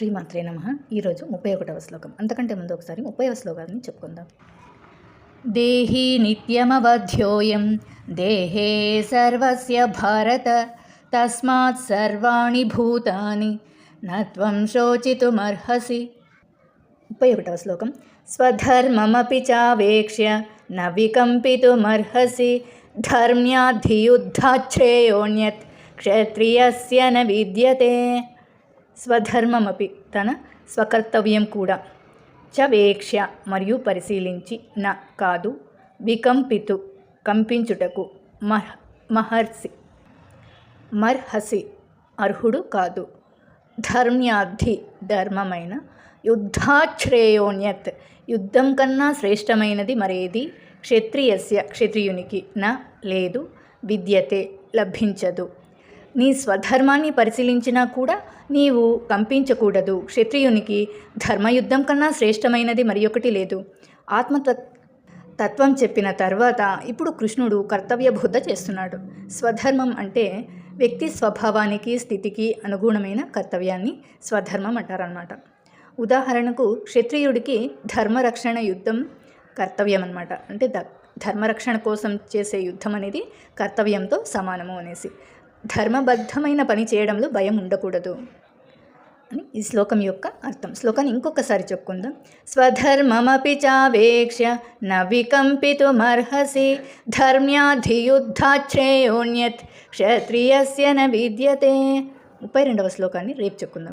శ్రీమాత్రే నమః. ఈరోజు 31వ శ్లోకం. అంతకంటే ముందు ఒకసారి 30వ శ్లోకాన్ని చెప్పుకుందాం. దేహి నిత్యమవధ్యోయం దేహే సర్వస్య భారత తస్మాత్ సర్వాణి భూతాని నత్వం శోచితుమర్హసి. 31వ శ్లోకం. స్వధర్మమపి చావేక్ష్య న వికంపితుమర్హసి ధర్మ్యాద్ధియుద్ధాశ్రేయోణ్యత్ క్షత్రియస్య న విద్యతే. స్వధర్మమపి తన స్వకర్తవ్యం కూడా, చవేక్ష్య మరియు పరిశీలించి, న కాదు, వికంపితు కంపించుటకు, మర్హసి అర్హుడు కాదు, ధర్మ్యాద్ధి ధర్మమైన, యుద్ధాశ్రేయోణ్యత్ యుద్ధం కన్నా శ్రేష్టమైనది మరేది, క్షత్రియస్య క్షత్రియునికి, న లేదు, విద్యతే లభించదు. నీ స్వధర్మాన్ని పరిశీలించినా కూడా నీవు కంపించకూడదు. క్షత్రియునికి ధర్మయుద్ధం కన్నా శ్రేష్టమైనది మరి ఒకటి లేదు. తత్వం చెప్పిన తర్వాత ఇప్పుడు కృష్ణుడు కర్తవ్య బోధ చేస్తున్నాడు. స్వధర్మం అంటే వ్యక్తి స్వభావానికి స్థితికి అనుగుణమైన కర్తవ్యాన్ని స్వధర్మం అంటారన్నమాట. ఉదాహరణకు క్షత్రియుడికి ధర్మరక్షణ యుద్ధం కర్తవ్యం అన్నమాట. అంటే ధర్మరక్షణ కోసం చేసే యుద్ధం అనేది కర్తవ్యంతో సమానము అనేసి. ధర్మబద్ధమైన పని చేయడంలో భయం ఉండకూడదు అని ఈ శ్లోకం యొక్క అర్థం. శ్లోకాన్ని ఇంకొకసారి చెప్పుకుందాం. స్వధర్మమపి చావేక్ష్య న వికంపితుమర్హసి ధర్మ్యాధియుద్ధాశ్రేయోణ్యత్ క్షత్రియస్య న విద్యతే. 32వ శ్లోకాన్ని రేపు చెప్పుకుందాం.